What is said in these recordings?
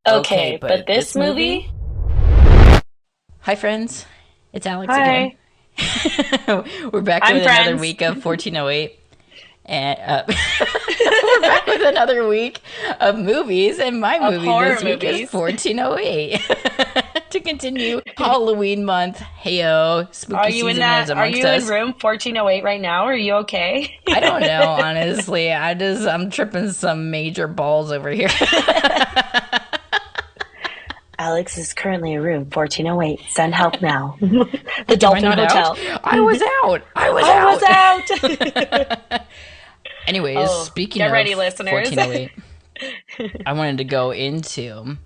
Okay, Okay, but but this this movie? movie? Hi, friends. It's Alex again. Hi. We're back I'm with another friends. week of 1408. And we're back with another week of movies. And my Of movie horror this week is movies. 1408. To continue Halloween month. Heyo, Are spooky you in season is that? Are amongst you in us. room 1408 right now? Are you okay? I don't know, honestly. I'm tripping some major balls over here. Alex is currently in room 1408. Send help now. The Am I Dolphin not out? Hotel. I was out. I was I was out. out. Anyways, Oh, speaking get of ready, listeners. 1408, I wanted to go into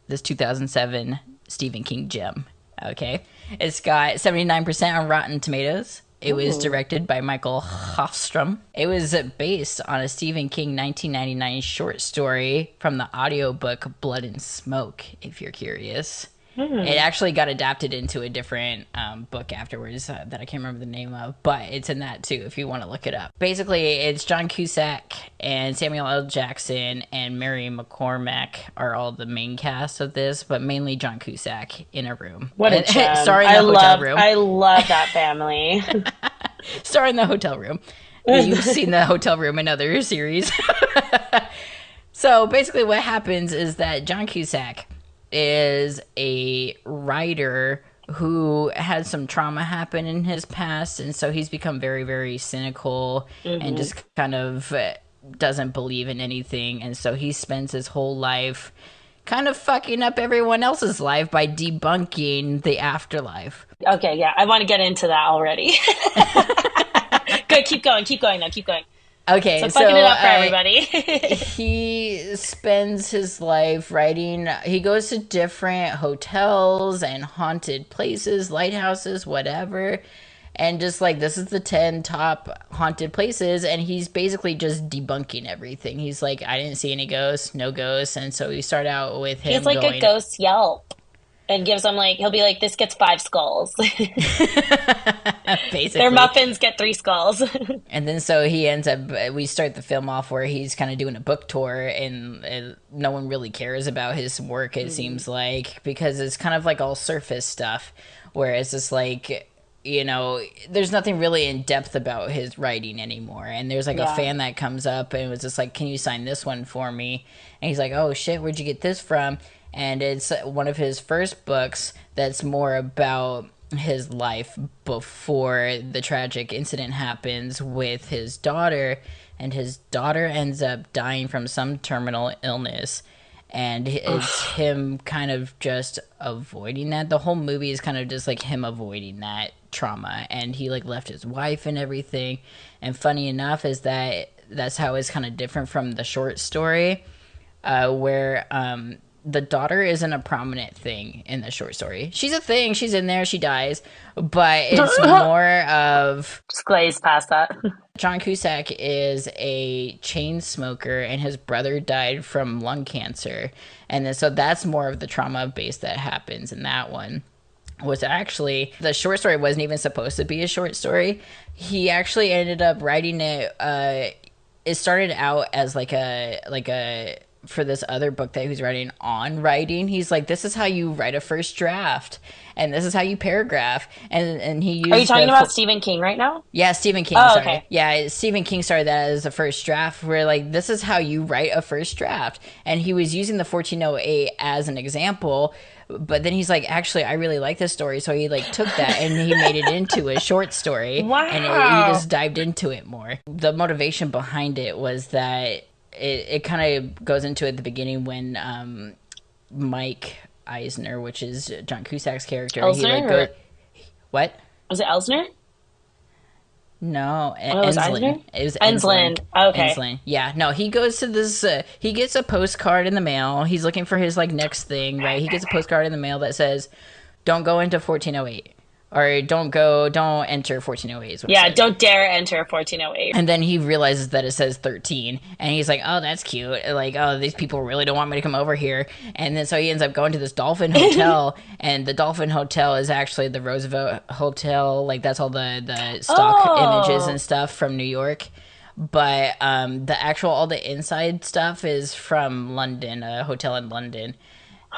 this 2007 Stephen King gem. Okay. It's got 79% on Rotten Tomatoes. It was Ooh. directed by Michael Hofstrom. It was based on a Stephen King 1999 short story from the audiobook Blood and Smoke, if you're curious. It Hmm. actually got adapted into a different book afterwards that I can't remember the name of, but it's in that too if you want to look it up. Basically, it's John Cusack and Samuel L. Jackson and Mary McCormack are all the main cast of this, but mainly John Cusack in a room. What a And gem. star in the hotel room. I love that family. Star in the hotel room. You've seen the hotel room in other series. So basically what happens is that John Cusack is a writer who had some trauma happen in his past, and so he's become very, very cynical and Hmm. just kind of doesn't believe in anything, and so he spends his whole life kind of fucking up everyone else's life by debunking the afterlife. Okay, yeah, I want to get into that already. Good, keep going, now, keep going. So Okay, so fucking it up for everybody. he spends his life writing. He goes to different hotels and haunted places, lighthouses, whatever. And just like, this is the 10 top haunted places. And he's basically just debunking everything. He's like, I didn't see any ghosts, no ghosts. And so we start out with He's him like a going, ghost Yelp and gives them like he'll be like, this gets 5 skulls. Their basically. muffins get 3 skulls. And then so he ends up, we start the film off where he's kind of doing a book tour, and no one really cares about his work, it seems like, because it's kind of like all surface stuff, where it's just like, you know, there's nothing really in depth about his writing anymore. And there's like a Yeah. fan that comes up and was just like, can you sign this one for me? And he's like, oh shit, where'd you get this from? And it's one of his first books that's more about his life before the tragic incident happens with his daughter, and his daughter ends up dying from some terminal illness, and it's him kind of just avoiding that. The whole movie is kind of just like him avoiding that trauma, and he like left his wife and everything. And funny enough is that that's how it's kind of different from the short story, where the daughter isn't a prominent thing in the short story. She's a thing, she's in there, she dies, but it's more of Just glaze past that. John Cusack is a chain smoker, and his brother died from lung cancer. And then, so that's more of the trauma base that happens in that one. Was actually, the short story wasn't even supposed to be a short story. He actually ended up writing it. It started out as like a for this other book that he was writing on writing. He's like, this is how you write a first draft, and this is how you paragraph. And he Are you used talking the about Stephen King right now? yeah, Stephen King Oh, started. okay. Yeah, Stephen King started that as a first draft, where like, this is how you write a first draft. And he was using the 1408 as an example, but then he's like, actually, I really like this story. So he like took that and he made it into a short story, and he Wow. just dived into it more. The motivation behind it was that it kind of goes into at the beginning when Mike Eisner, which is John Cusack's character, he like Elsner? goes, Or, what? was it Elsner? No, Oh, it was Eisner? Enslin. It was Enslin. Ensland. Okay. Enslin. Yeah, no, he goes to this, he gets a postcard in the mail. He's looking for his, like, next thing, right? He gets a postcard in the mail that says, don't go into 1408. Or don't enter 1408 is what it Yeah, says. don't dare enter 1408. And then he realizes that it says 13, and he's like, oh, that's cute. Like, oh, these people really don't want me to come over here. And then so he ends up going to this Dolphin Hotel, and the Dolphin Hotel is actually the Roosevelt Hotel. Like, that's all the stock images and Oh. stuff from New York. But the actual, all the inside stuff is from London, a hotel in London.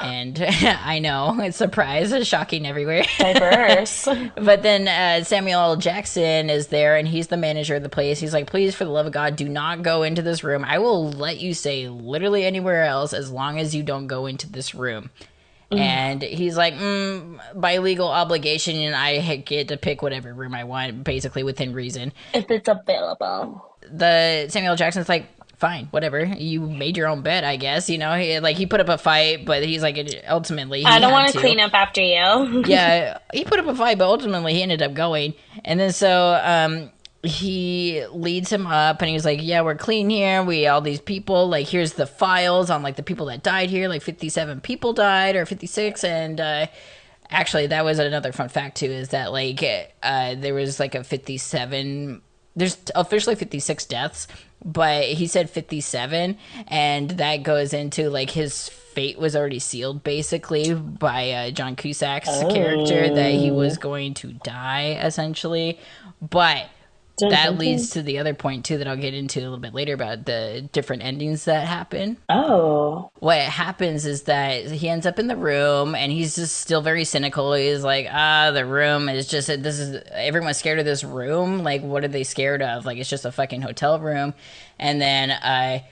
And I know, it's surprise, it's shocking everywhere. Diverse. But then Samuel L. Jackson is there, and he's the manager of the place. He's like, please, for the love of God, do not go into this room. I will let you say literally anywhere else as long as you don't go into this room. And he's like, by legal obligation, and I get to pick whatever room I want, basically within reason. If it's available. The Samuel L. Jackson's like, fine, whatever. You made your own bed, I guess. You know, he put up a fight, but he's like, ultimately, I don't want to clean up after you. Yeah, he put up a fight, but ultimately he ended up going. And then so he leads him up, and he's like, yeah, we're clean here. All these people, like, here's the files on, like, the people that died here. Like, 57 people died, or 56, and actually, that was another fun fact, too, is that, like, there was, like, a 57... There's officially 56 deaths, but he said 57, and that goes into, like, his fate was already sealed, basically, by John Cusack's character, that he was going to die, essentially. But that leads to the other point, too, that I'll get into a little bit later about the different endings that happen. Oh. What happens is that he ends up in the room, and he's just still very cynical. He's like, the room is just, everyone's scared of this room. Like, what are they scared of? Like, it's just a fucking hotel room. And then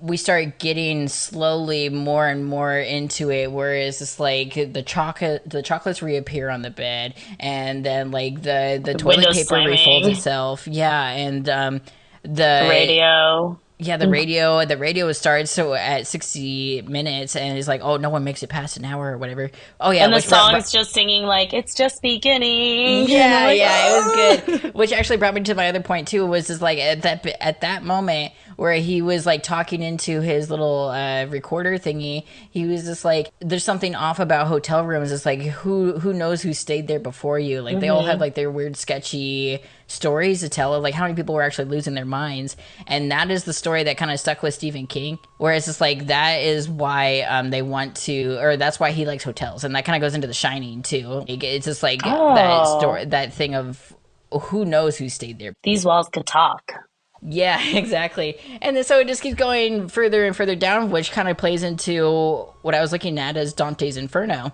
we start getting slowly more and more into it, whereas it's like the chocolates reappear on the bed, and then like the toilet paper slamming. refolds itself. Yeah, and the radio. Yeah, the radio starts at 60 minutes, and it's like, oh, no one makes it past an hour or whatever. Oh yeah, and the song's just singing like it's just beginning. Yeah, like, it was good. Which actually brought me to my other point too, was just like at that moment where he was like talking into his little recorder thingy, he was just like, there's something off about hotel rooms. It's like, who knows who stayed there before you? Like, they all have like their weird sketchy stories to tell of like how many people were actually losing their minds. And that is the story that kind of stuck with Stephen King, where it's just like, that is why they want to, or that's why he likes hotels. And that kind of goes into The Shining too. It's just like that story, that thing of who knows who stayed there. These walls could talk. Yeah, exactly. And then so it just keeps going further and further down, which kind of plays into what I was looking at as Dante's Inferno.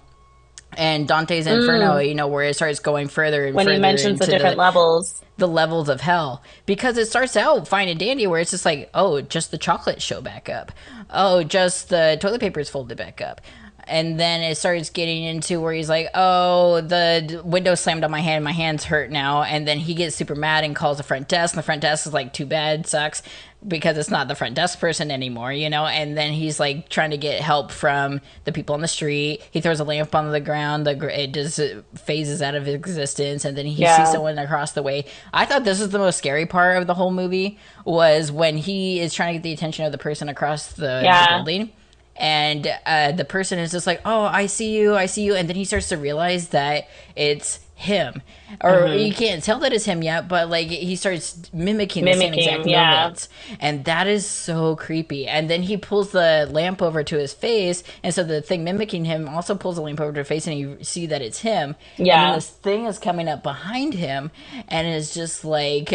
And Dante's Inferno, you know, where it starts going further and further. When he mentions the different levels. The levels of hell. Because it starts out fine and dandy, where it's just like, oh, just the chocolates show back up. Oh, just the toilet paper is folded back up. And then it starts getting into where he's like, oh, the window slammed on my hand. My hand's hurt now. And then he gets super mad and calls the front desk. And the front desk is like, too bad, sucks. Because it's not the front desk person anymore, you know? And then he's like trying to get help from the people on the street. He throws a lamp on the ground. It just phases out of existence. And then he sees someone across the way. I thought this was the most scary part of the whole movie, was when he is trying to get the attention of the person across the building. And the person is just like, oh, I see you. And then he starts to realize that it's him. Or you can't tell that it's him yet, but like he starts mimicking the same exact movements. And that is so creepy. And then he pulls the lamp over to his face, and so the thing mimicking him also pulls the lamp over to his face, and you see that it's him. And then this thing is coming up behind him, and is just like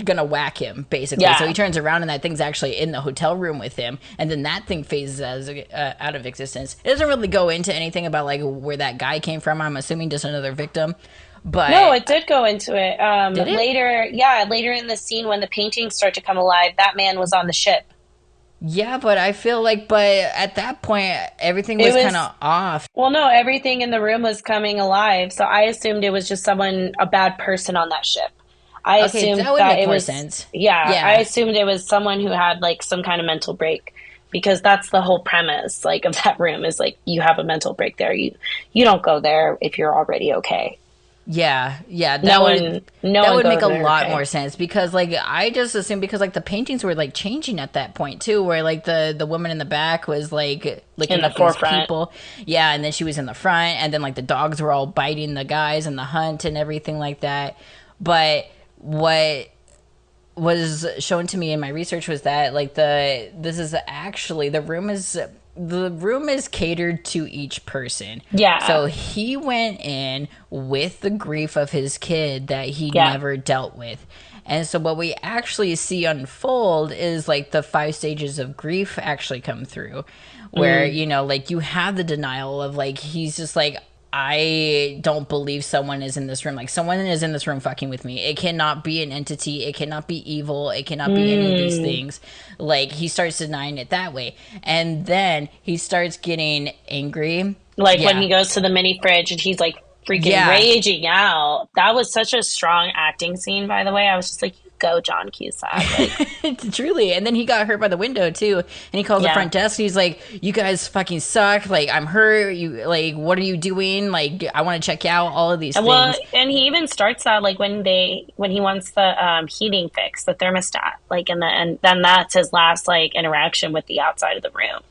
gonna whack him, basically. So he turns around, and that thing's actually in the hotel room with him, and then that thing phases out of existence. It doesn't really go into anything about like where that guy came from. I'm assuming just another victim. But no, it did go into it. Did it? Later in the scene when the paintings start to come alive, that man was on the ship. Yeah, but I feel like, at that point, everything was kind of off. Well, no, everything in the room was coming alive, so I assumed it was just a bad person on that ship. I assumed that would make more sense. Yeah, I assumed it was someone who had like some kind of mental break. Because that's the whole premise, like, of that room, is like, you have a mental break there. You don't go there if you're already okay. Yeah, that would make a lot more sense, because like I just assumed, because like the paintings were like changing at that point too, where like the woman in the back was like licking in the forefront. People, and then she was in the front, and then like the dogs were all biting the guys in the hunt and everything like that. But what was shown to me in my research was that like the room is catered to each person. Yeah. So he went in with the grief of his kid that he never dealt with. And so what we actually see unfold is like the 5 stages of grief actually come through, where, Mm. like you have the denial of like, he's just like, I don't believe someone is in this room. Like, someone is in this room fucking with me. It cannot be an entity. It cannot be evil. It cannot be any of these Mm. things. Like, he starts denying it that way. And then he starts getting angry. Like when Yeah. he goes to the mini fridge and he's like freaking Yeah. raging out. That was such a strong acting scene, by the way. I was just like, you go, John Cusack. Like, Truly. And then he got hurt by the window too. And he calls the yeah. front desk and he's like, you guys fucking suck. Like, I'm hurt. You, like, what are you doing? Like, I want to check out all of these Well, things. and he even starts that like when he wants the heating fix, the thermostat, like, and then that's his last like interaction with the outside of the room,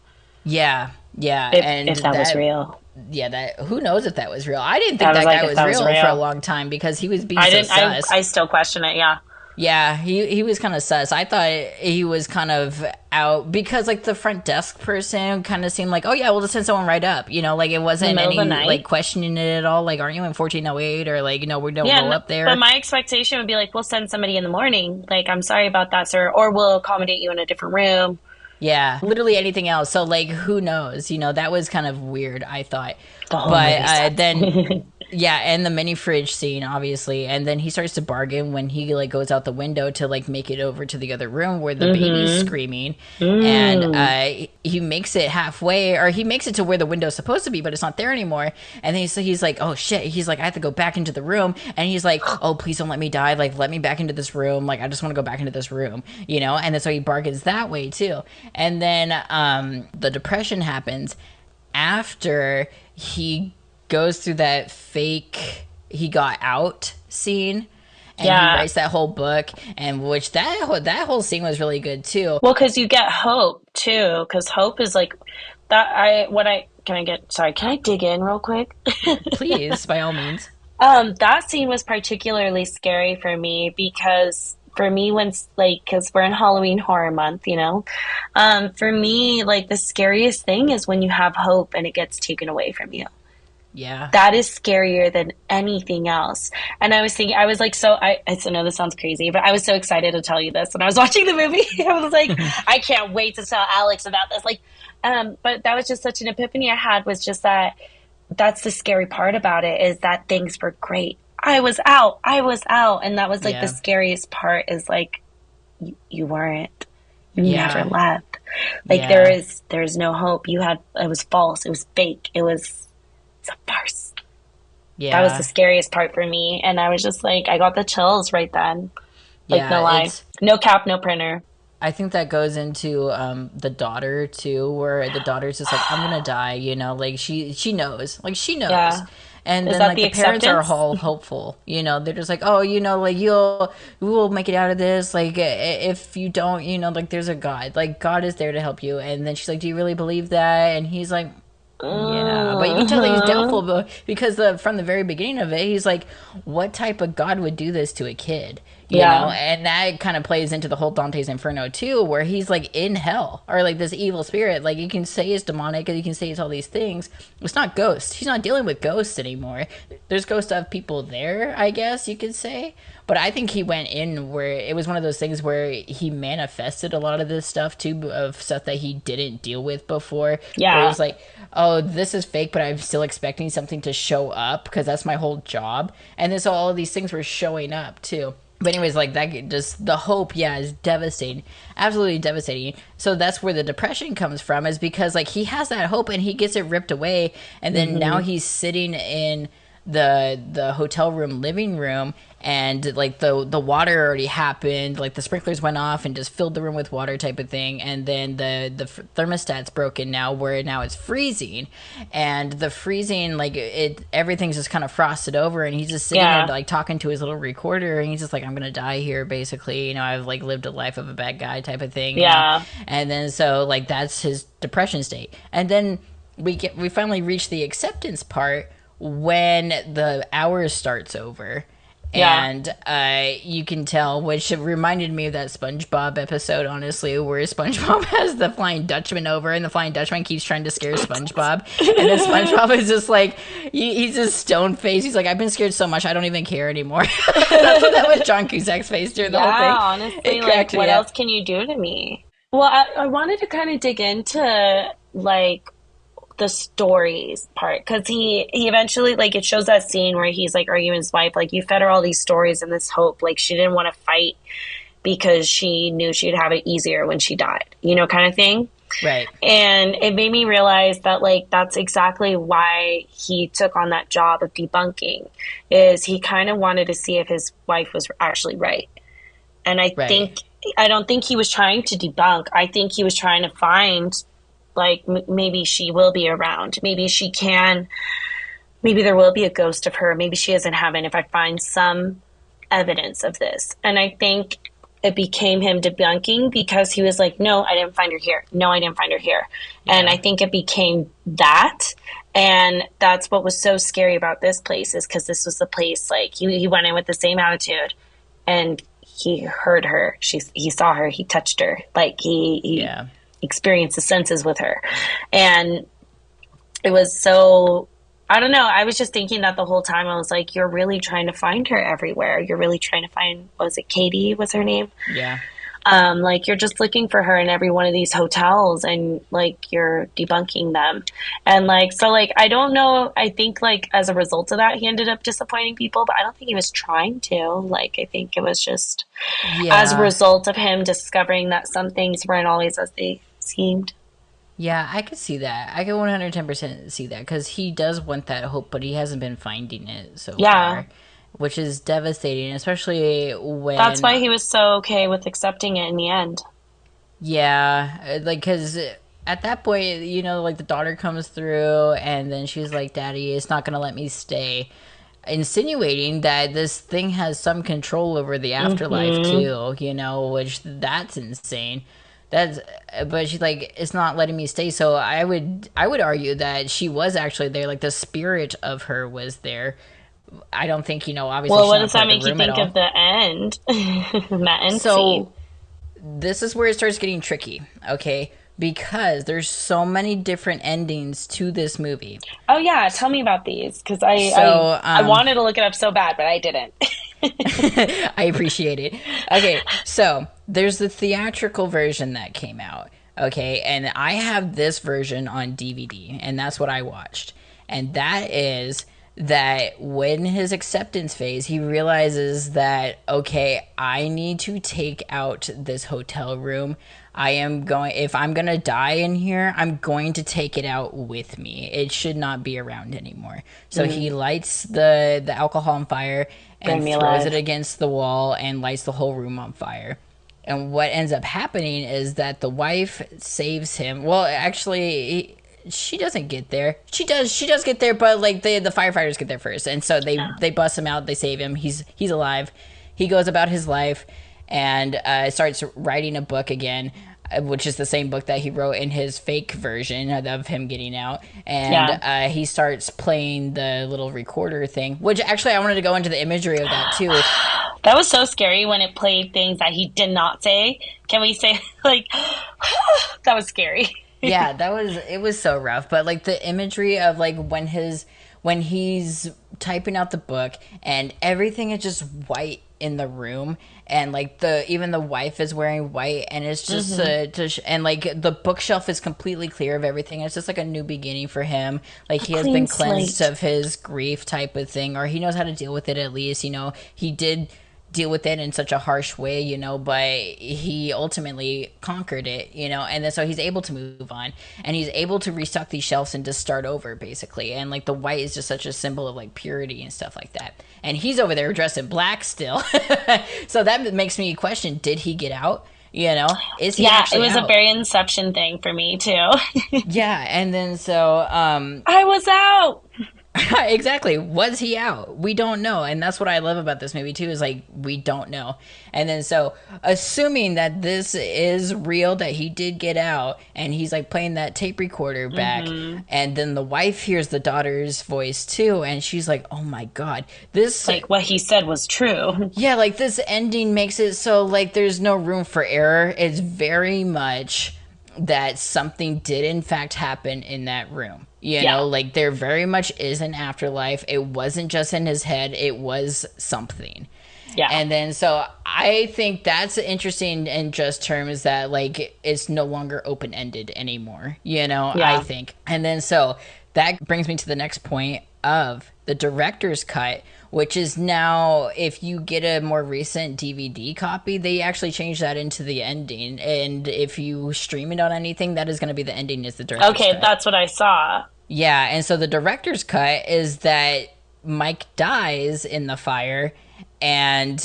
Yeah. Yeah. And if that was real. yeah, that, who knows if that was real? I didn't I think was that like, guy if was that was real for a real, long time because he was being I so didn't. sus. I still question it. Yeah. Yeah, he was kind of sus. I thought he was kind of out because like the front desk person kind of seemed like, oh yeah, we'll just send someone right up. Like it In the wasn't middle of any the like night. questioning it at all. Like, aren't you in 1408 or like we don't Yeah, go up but there? my expectation would be like, we'll send somebody in the morning. Like, I'm sorry about that, sir, or we'll accommodate you in a different room. Yeah, literally anything else. So like, who knows? That was kind of weird. I thought, The whole but movie sucks. then yeah, and the mini fridge scene, obviously, and then he starts to bargain when he like goes out the window to like make it over to the other room where the baby's Mm-hmm. screaming, and Mm. he makes it halfway, or he makes it to where the window's supposed to be, but it's not there anymore. And then he's like, oh shit, he's like, I have to go back into the room, and he's like, oh please don't let me die, like let me back into this room, like I just want to go back into this room, and then so he bargains that way too, and then the depression happens after he goes through that fake he got out scene, and he Yeah. writes that whole book, and which that whole scene was really good too. Well, because you get hope too, because hope is like that. Can I get, sorry, can I dig in real quick? Please, by all means. That scene was particularly scary for me because for me, when like, because we're in Halloween horror month, for me, like the scariest thing is when you have hope and it gets taken away from you. Yeah. That is scarier than anything else. And I was thinking, I was like, I know this sounds crazy, but I was so excited to tell you this when I was watching the movie. I was like, I can't wait to tell Alex about this. Like, but that was just such an epiphany I had, was just that that's the scary part about it, is that things were great. I was out. And that was like the Yeah. scariest part, is like, you weren't. You Yeah. never left. Like Yeah. there's no hope. It was false. It was fake. It's a farce. That was the Yeah. scariest part for me. And I was just like, I got the chills right then. Like, Yeah. no lie. It's No cap, no printer. I think that goes into the daughter too, where the daughter's just like, I'm gonna die, like she knows, like she knows. Yeah. And Is then that like the the parents are acceptance? all hopeful, they're just like, oh, like we'll make it out of this, like if you don't, like there's a God, like God is there to help you. And then she's like, do you really believe that? And he's like, yeah, but you can tell that he's Uh-huh. doubtful, because from the very beginning of it, he's like, what type of God would do this to a kid? Yeah. And that kind of plays into the whole Dante's Inferno too, where he's like in hell, or like this evil spirit. Like, you can say it's demonic, and you can say it's all these things. It's not ghosts. He's not dealing with ghosts anymore. There's ghosts of people there, I guess you could say. But I think he went in where it was one of those things where he manifested a lot of this stuff too, of stuff that he didn't deal with before. Where it Yeah. was like, oh, this is fake, but I'm still expecting something to show up because that's my whole job. And then so all of these things were showing up too. But anyways, like that, just the hope, yeah, is devastating, absolutely devastating. So that's where the depression comes from, is because like he has that hope and he gets it ripped away, and then now Mm-hmm. he's sitting in the hotel room living room, and like the water already happened, like the sprinklers went off and just filled the room with water type of thing, and then the thermostat's broken now, where now it's freezing, and the freezing, like everything's just kind of frosted over, and he's just sitting Yeah. there like talking to his little recorder, and he's just like, I'm gonna die here basically, I've like lived a life of a bad guy type of thing. Yeah. And then so like that's his depression state, and then we finally reach the acceptance part when the hour starts over, Yeah. And you can tell, which reminded me of that SpongeBob episode, honestly, where SpongeBob has the Flying Dutchman over, and the Flying Dutchman keeps trying to scare SpongeBob, and then SpongeBob is just like, he's just stone faced. He's like, I've been scared so much, I don't even care anymore. That's what that was John Cusack's face during the whole Yeah, thing. honestly, It like, cracked what me else up. can you do to me? Well, I wanted to kind of dig into like the stories part because he eventually like it shows that scene where he's like arguing with his wife, like you fed her all these stories and this hope, like she didn't want to fight because she knew she'd have it easier when she died, kind of thing. Right. And it made me realize that like that's exactly why he took on that job of debunking, is he kind of wanted to see if his wife was actually right. And Right. I don't think he was trying to debunk. I think he was trying to find, like, maybe she will be around. Maybe there will be a ghost of her. Maybe she is in heaven if I find some evidence of this. And I think it became him debunking because he was like, no, I didn't find her here. No, I didn't find her here. And Yeah. I think it became that. And that's what was so scary about this place, is because this was the place, like, he went in with the same attitude and he heard her. He saw her. He touched her. Like he Yeah. experienced the senses with her, and it was so. I don't know. I was just thinking that the whole time. I was like, "You're really trying to find her everywhere. You're really trying to find. What was it, Katie? Was her name? Yeah. Like you're just looking for her in every one of these hotels, and like you're debunking them, and like so like I don't know. I think like as a result of that, he ended up disappointing people, but I don't think he was trying to. Like I think it was just as a Yeah. result of him discovering that some things weren't always as they seemed. Yeah, I could see that. I could 110% see that because he does want that hope, but he hasn't been finding it so Yeah, far, which is devastating, especially that's when, why he was so okay with accepting it in the end. yeah, like, because at that point, like the daughter comes through and then she's like, Daddy, it's not going to let me stay. Insinuating that this thing has some control over the afterlife Hmm. too, which that's insane. That's but she's like, it's not letting me stay. So I would argue that she was actually there, like the spirit of her was there. I don't think, obviously Well, she's what not does part that of the make you room at think of all. the end? That end scene. So this is where it starts getting tricky, okay? Because there's so many different endings to this movie. Oh yeah, tell me about these because So I wanted to look it up so bad, but I didn't. I appreciate it. Okay, so there's the theatrical version that came out. Okay, and I have this version on DVD, and that's what I watched. And that is that when his acceptance phase, he realizes that, okay, I need to take out this hotel room. If I'm going to die in here, I'm going to take it out with me. It should not be around anymore. So he lights the alcohol on fire Burn and me throws it alive. against the wall and lights the whole room on fire. And what ends up happening is that the wife saves him. Well, actually, she doesn't get there. She does get there, but like the firefighters get there first, and so they bust him out. They save him. He's alive. He goes about his life and starts writing a book again, which is the same book that he wrote in his fake version of him getting out. And Yeah. he starts playing the little recorder thing, which actually I wanted to go into the imagery of that too. That was so scary when it played things that he did not say. Can we say like that was scary? Yeah, it was so rough, but like the imagery of like when he's typing out the book and everything is just white in the room, and like even the wife is wearing white, and it's just and like the bookshelf is completely clear of everything. It's just like a new beginning for him. Like A he has been clean cleansed slate. of his grief type of thing, or he knows how to deal with it at least. He did deal with it in such a harsh way, but he ultimately conquered it, and then so he's able to move on, and he's able to restock these shelves and just start over basically. And like the white is just such a symbol of like purity and stuff like that. And he's over there dressed in black still. So that makes me question, did he get out? Is he Yeah, it actually was a out? very Inception thing for me too. Yeah, and then so I was out. Exactly. Was he out? We don't know. And that's what I love about this movie too, is like we don't know. And then so assuming that this is real, that he did get out and he's like playing that tape recorder back, Mm-hmm. and then the wife hears the daughter's voice too, and she's like, "Oh my god. This Like what he said was true. yeah, like this ending makes it so like there's no room for error. It's very much that something did in fact happen in that room. You Yeah. know, like there very much is an afterlife. It wasn't just in his head, it was something. Yeah. And then so I think that's interesting in just terms that like it's no longer open ended anymore, you know, I Yeah. think. And then so that brings me to the next point of the director's cut, which is now if you get a more recent DVD copy, they actually changed that into the ending. And if you stream it on anything, that is going to be the ending is the director's Okay, cut. that's what I saw. Yeah, and so the director's cut is that Mike dies in the fire, and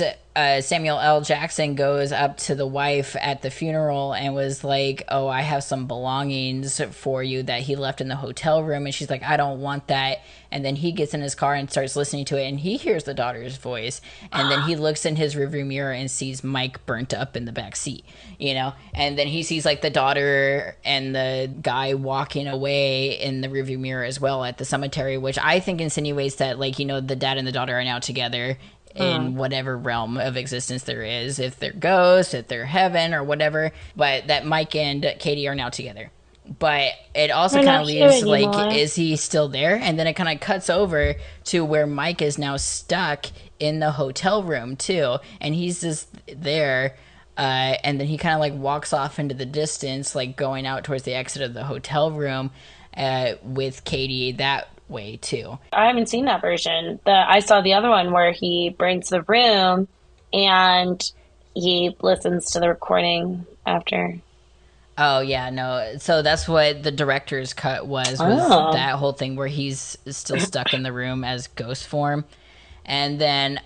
Samuel L. Jackson goes up to the wife at the funeral and was like, "Oh, I have some belongings for you that he left in the hotel room." And she's like, "I don't want that." And then he gets in his car and starts listening to it, and he hears the daughter's voice. And then he looks in his rearview mirror and sees Mike burnt up in the back seat, you know? And then he sees like the daughter and the guy walking away in the rearview mirror as well at the cemetery, which I think insinuates that, like, you know, the dad and the daughter are now together in whatever realm of existence there is, if they're ghosts, if they're heaven or whatever, but that Mike and Katie are now together. But it also They're kind not of here leaves anymore. like, is he still there? And then it kind of cuts over to where Mike is now stuck in the hotel room too, and he's just there. And then he kind of like walks off into the distance, like going out towards the exit of the hotel room with Katie that way too. I haven't seen that version. I saw the other one where he brings the room and he listens to the recording after. Oh yeah, no. So that's what the director's cut was Oh. that whole thing where he's still stuck in the room as ghost form. And then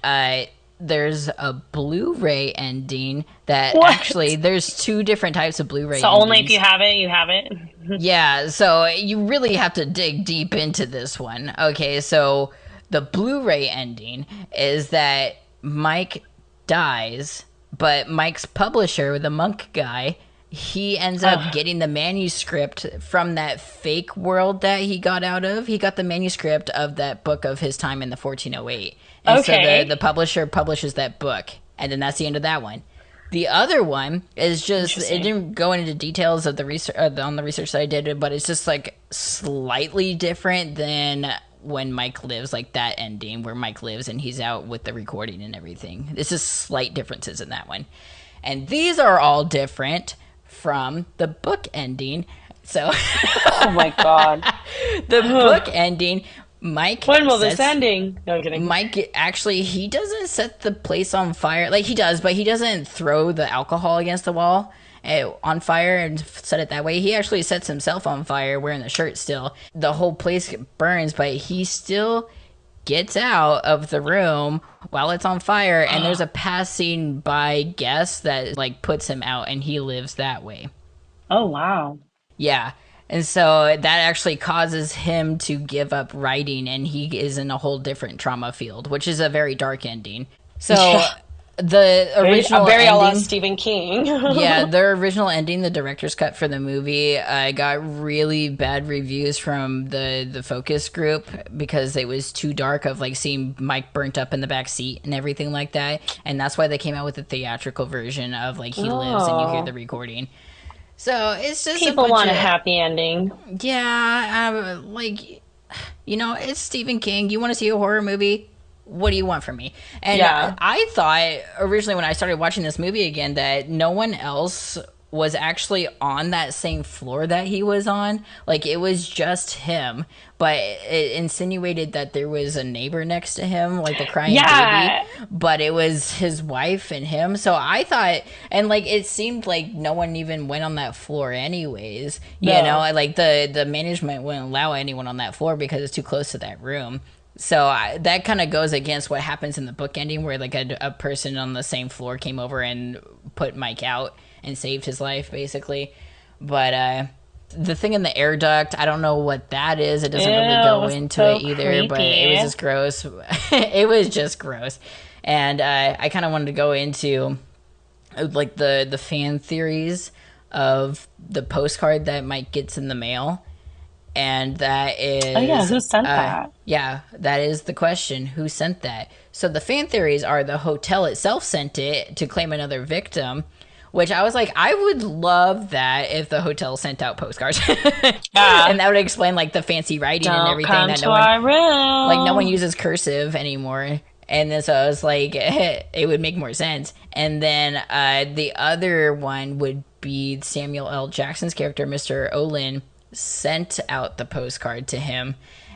there's a Blu-ray ending that What? actually there's two different types of Blu-ray So endings. only if you have it, you have it. Yeah, so you really have to dig deep into this one. Okay, so the Blu-ray ending is that Mike dies, but Mike's publisher, the monk guy, he ends up getting the manuscript from that fake world that he got out of. He got the manuscript of that book of his time in the 1408. And so Okay. the publisher publishes that book, and then that's the end of that one. The other one is just, it Interesting. didn't go into details of the research on the research that I did, but it's just like slightly different than when Mike lives, like that ending where Mike lives and he's out with the recording and everything. There's just slight differences in that one. And these are all different from the book ending. So Oh my god. the book ending, Mike When will this sets- ending? No I'm kidding. Mike actually, he doesn't set the place on fire. Like he does, but he doesn't throw the alcohol against the wall on fire and set it that way. He actually sets himself on fire wearing the shirt still. The whole place burns, but he still gets out of the room while it's on fire, and there's a passing by guest that like puts him out, and he lives that way. Oh wow. Yeah. And so that actually causes him to give up writing, and he is in a whole different trauma field, which is a very dark ending. So Yeah. the original Very a la ending, Stephen King. yeah, the original ending, the director's cut for the movie, got really bad reviews from the focus group because it was too dark of like seeing Mike burnt up in the back seat and everything like that, and that's why they came out with the theatrical version of like he lives and you hear the recording. So it's just People a bunch want a of, happy ending. yeah, like, you know, it's Stephen King. You want to see a horror movie? What do you want from me? And Yeah. I thought originally when I started watching this movie again that no one else was actually on that same floor that he was on. Like it was just him, but it insinuated that there was a neighbor next to him, like the crying Yeah. baby, but it was his wife and him. So I thought, and like it seemed like no one even went on that floor anyways, you No. know, like the management wouldn't allow anyone on that floor because it's too close to that room. So that kind of goes against what happens in the book ending where like a person on the same floor came over and put Mike out and saved his life basically. But the thing in the air duct, I don't know what that is. It Ew, doesn't really it go was into so it either, but it was creepy. just gross. It was just gross. And I kind of wanted to go into like the fan theories of the postcard that Mike gets in the mail. And that Oh yeah, is, who sent that? yeah, that is the question. Who sent that? So the fan theories are the hotel itself sent it to claim another victim, which I was like, I would love that if the hotel sent out postcards. Yeah. And that would explain like the fancy writing and Don't everything come that to our no one room. uses cursive anymore. And then so I was like, it would make more sense. And then the other one would be Samuel L. Jackson's character, Mr. Olin, sent out the postcard to him.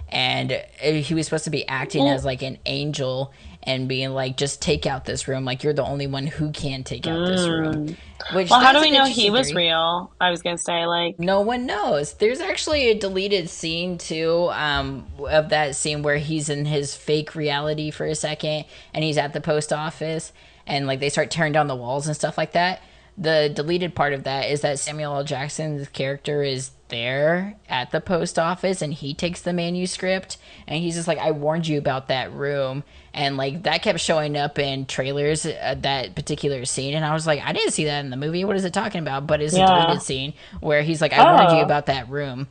And he was supposed to be acting as like an angel and being like, just take out this room. Like, you're the only one who can take out this room. Which, Well, how do that's we an know he interesting was theory. real? I was gonna say, like, No one knows. There's actually a deleted scene too, of that scene where he's in his fake reality for a second, and he's at the post office, and like they start tearing down the walls and stuff like that. The deleted part of that is that Samuel L. Jackson's character is there at the post office, and he takes the manuscript, and he's just like, "I warned you about that room," and like that kept showing up in trailers, that particular scene, and I was like, I didn't see that in the movie. What is it talking about? But it's a yeah. deleted scene where he's like, I warned you Oh, about that room.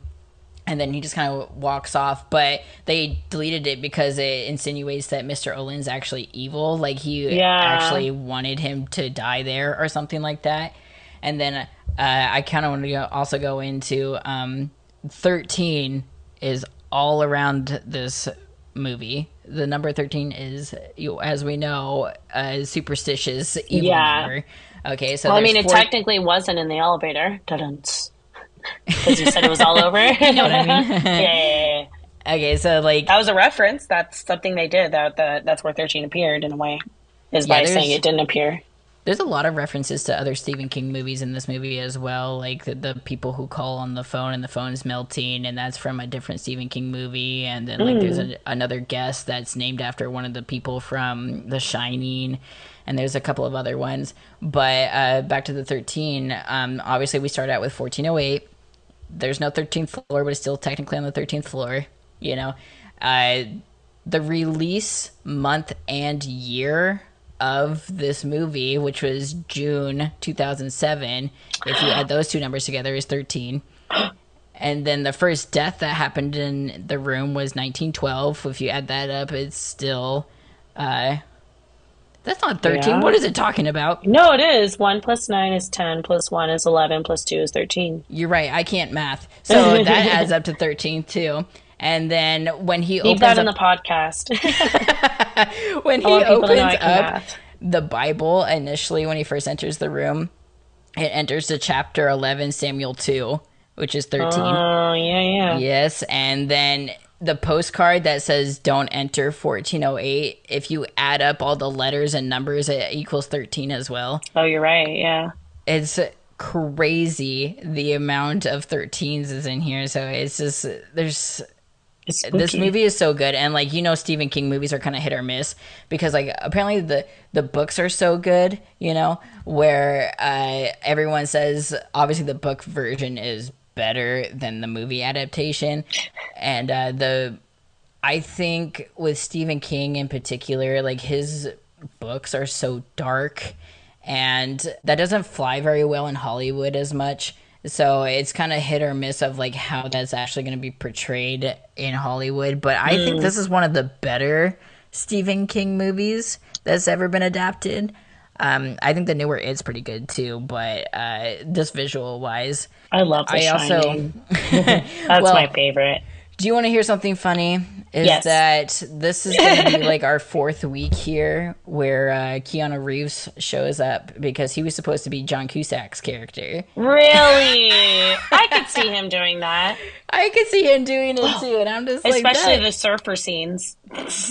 And then he just kind of walks off, but they deleted it because it insinuates that Mr. Olin's actually evil. Like, he yeah. actually wanted him to die there or something like that. And then I kind of want to also go into 13 is all around this movie. The number 13 is, as we know, a superstitious evil Yeah. number. Okay, so Well, I there's mean, it four. technically wasn't in the elevator. Because you said it was all over. You know what I Yeah, mean? yeah, yeah. Okay, so like, That was a reference. That's something they did. That's where 13 appeared in a way, is yeah, by saying it didn't appear. there's a lot of references to other Stephen King movies in this movie as well, like the people who call on the phone and the phone's melting, and that's from a different Stephen King movie. And then like there's another guest that's named after one of the people from The Shining, and there's a couple of other ones. But back to the 13, obviously we start out with 1408. There's no 13th floor, but it's still technically on the 13th floor. You know, uh, the release month and year of this movie, which was June 2007, if you add those two numbers together, is 13. And then the first death that happened in the room was 1912. If you add that up, it's still. That's not 13. Yeah. What is it talking about? No, it is. 1 plus 9 is 10, plus 1 is 11, plus 2 is 13. You're right. I can't math. So that adds up to 13, too. And then when he Leave opens that in up the podcast. when I he want people to know opens I can up math. the Bible initially, when he first enters the room, it enters to chapter 11, Samuel 2, which is 13. Oh, yeah, yeah. Yes, and then the postcard that says don't enter 1408, if you add up all the letters and numbers, it equals 13 as well. Oh, you're right. Yeah. It's crazy the amount of 13s is in here. So it's just, there's It's this spooky. movie is so good, and like, you know, Stephen King movies are kind of hit or miss because like apparently the books are so good, you know, where everyone says obviously the book version is better than the movie adaptation. And the I think with Stephen King in particular, like his books are so dark, and that doesn't fly very well in Hollywood as much. So it's kind of hit or miss of like how that's actually going to be portrayed in Hollywood. But I think this is one of the better Stephen King movies that's ever been adapted. I think the newer It's pretty good too, but just visual wise, I love The I also Shining. That's my well, favorite. do you want to hear something funny? Is Yes. that this is going to be like our fourth week here where Keanu Reeves shows up because he was supposed to be John Cusack's character. Really? I could see him doing that. I could see him doing it too, and I'm just like, Especially that. the surfer scenes.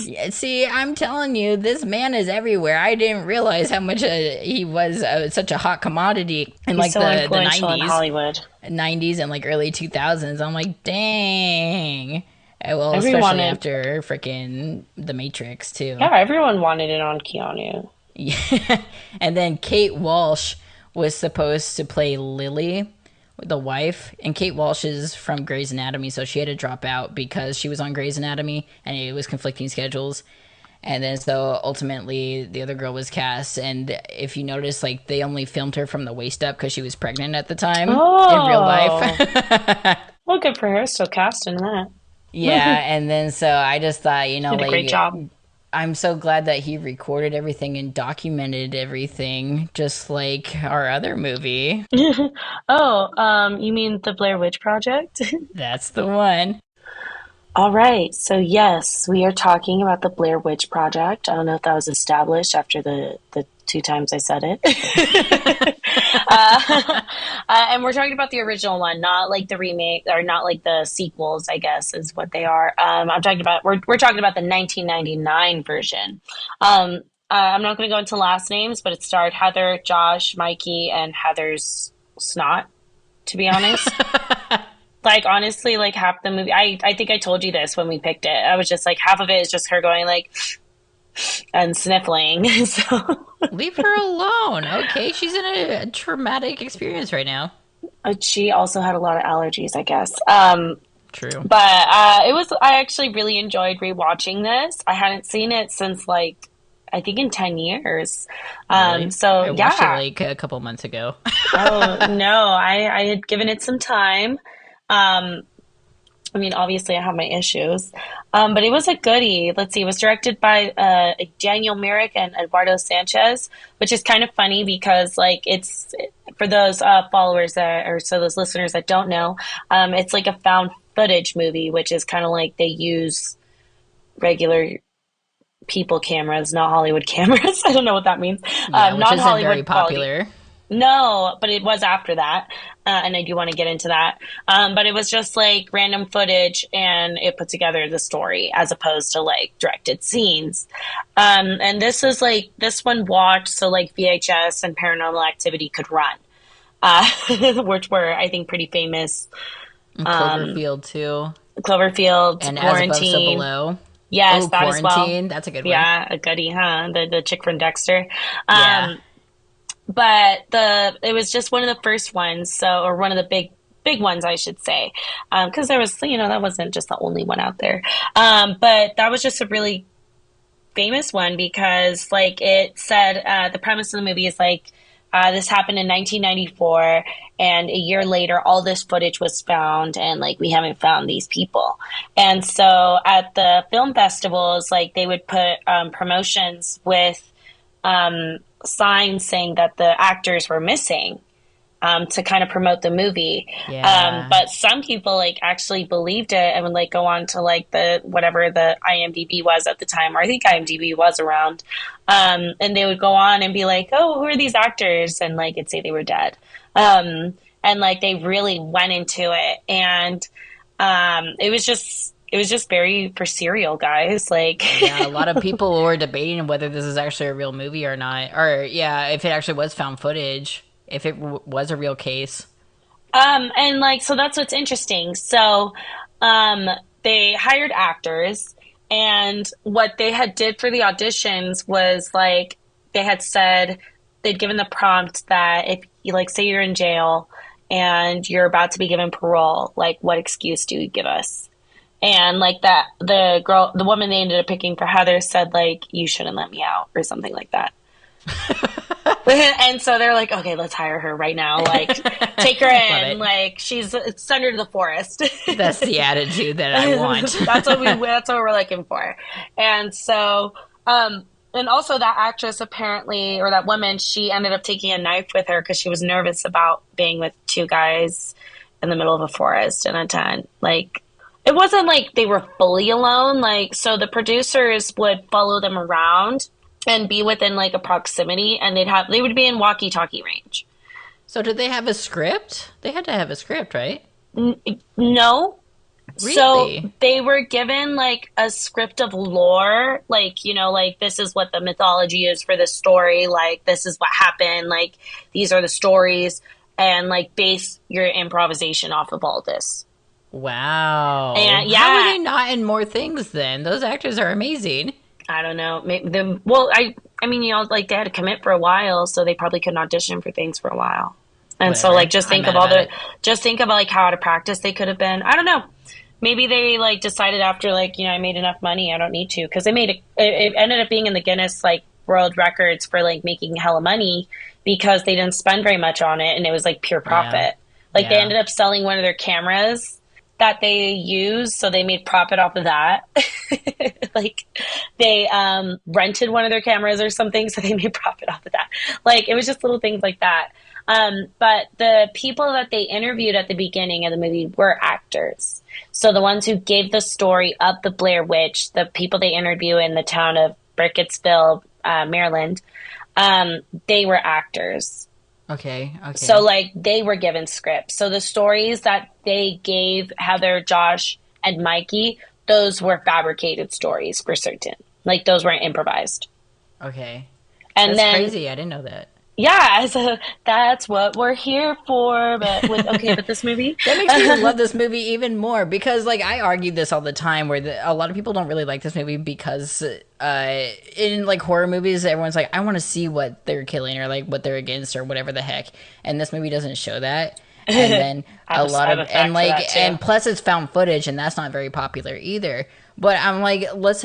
Yeah, see, I'm telling you, this man is everywhere. I didn't realize how much he was such a hot commodity in He's like so the influential in 90s. Hollywood. 90s and like early 2000s. I'm like, dang. Well, Everyone especially wanted, after freaking The Matrix too. yeah, everyone wanted it on Keanu. Yeah. And then Kate Walsh was supposed to play Lily, the wife, and Kate Walsh is from Grey's Anatomy, so she had to drop out because she was on Grey's Anatomy and it was conflicting schedules. And then so ultimately the other girl was cast, and if you notice, like they only filmed her from the waist up because she was pregnant at the time in real Oh, life. well, good for her. Still casting that. Yeah, and then so I just thought, Did a great like job. I'm so glad that he recorded everything and documented everything, just like our other movie. Oh, you mean the Blair Witch Project? That's the one. All right. So yes, we are talking about the Blair Witch Project. I don't know if that was established after the two times I said it. And we're talking about the original one, not like the remake or not like the sequels, I guess is what they are. I'm talking about we're talking about the 1999 version. I'm not going to go into last names, but it starred Heather, Josh, Mikey, and Heather's snot, to be honest. Like honestly, like half the movie, I think I told you this when we picked it. I was just like half of it is just her going like and sniffling. So Leave her alone. Okay, she's in a traumatic experience right now. she also had a lot of allergies, I guess. True. But it was I actually really enjoyed rewatching this. I hadn't seen it since like I think in 10 years. Really? So I watched it yeah. like a couple months ago. Oh no, I had given it some time. Um, I mean, obviously, I have my issues, but it was a goodie. Let's see, it was directed by Daniel Myrick and Eduardo Sanchez, which is kind of funny because, like, it's for those followers that, or so those listeners that don't know, it's like a found footage movie, which is kind of like they use regular people cameras, not Hollywood cameras. I don't know what that means. Yeah, which Non isn't very Hollywood quality. popular. No, but it was after that, and I do want to get into that. But it was just like random footage, and it put together the story as opposed to like directed scenes. And this is like this one walked so like VHS and Paranormal Activity could run, which were I think pretty famous. And Um, Cloverfield too. Cloverfield, And As Above, So Quarantine, Below. yes, Oh, that as well. Quarantine. That's a good one. Yeah, a goodie, huh? The chick from Dexter. Yeah. Um, but the it was just one of the first ones, so or one of the big ones, I should say, because there was that wasn't just the only one out there, but that was just a really famous one because like it said the premise of the movie is like this happened in 1994 and a year later all this footage was found and like we haven't found these people and so at the film festivals like they would put promotions with signs saying that the actors were missing to kind of promote the movie. Yeah. But some people like actually believed it and would like go on to like the whatever the IMDb was at the time, or I think IMDb was around. And they would go on and be like, "Oh, who are these actors?" And like it'd say they were dead. And like they really went into it, and it was just very for serial guys. Like, Yeah, a lot of people were debating whether this is actually a real movie or not. Or, yeah, if it actually was found footage, if it was a real case. and like so that's what's interesting. So, um, they hired actors, and what they had did for the auditions was like they had said they'd given the prompt that if you like say you're in jail and you're about to be given parole, like what excuse do you give us? And like that, the woman they ended up picking for Heather said like you shouldn't let me out or something like that. And so they're like, okay, let's hire her right now. Like, take her Love in. it. Like, it's under the forest. That's the attitude that I want. That's what we're looking for. And so, and also that actress apparently, or that woman, she ended up taking a knife with her because she was nervous about being with two guys in the middle of a forest in a tent. Like, it wasn't like they were fully alone. Like, so the producers would follow them around and be within like a proximity, and they would be in walkie-talkie range. So, did they have a script? They had to have a script, right? No, so Really? they were given like a script of lore, like like this is what the mythology is for this story, like this is what happened, like these are the stories, and like base your improvisation off of all this. Wow. And How are yeah, they not in more things then? Those actors are amazing. I don't know. Maybe well, I mean, like they had to commit for a while, so they probably couldn't audition for things for a while. And so like Whatever. I'm mad about it. just think about like how out of practice they could have been. I don't know. Maybe they like decided after like, I made enough money, I don't need to, because it ended up being in the Guinness like world records for like making hella money because they didn't spend very much on it and it was like pure Yeah. profit. Like they Yeah. ended up selling one of their cameras that they used, so they made profit off of that. Like they rented one of their cameras or something, so they made profit off of that. Like it was just little things like that. But the people that they interviewed at the beginning of the movie were actors. So the ones who gave the story of the Blair Witch, the people they interview in the town of Brickettsville, Maryland, they were actors. Okay. So Okay. like they were given scripts. So the stories that they gave Heather, Josh, and Mikey, those were fabricated stories for certain. Like those weren't improvised. Okay. And That's then crazy. I didn't know that. yeah, so that's what we're here for. But with okay, but this movie, That makes me love this movie even more because, like, I argue this all the time where a lot of people don't really like this movie because in, like, horror movies, everyone's like, I want to see what they're killing or, like, what they're against or whatever the heck. And this movie doesn't show that. And then I have a and, fact for that like, too. and plus it's found footage and that's not very popular either. But I'm like, let's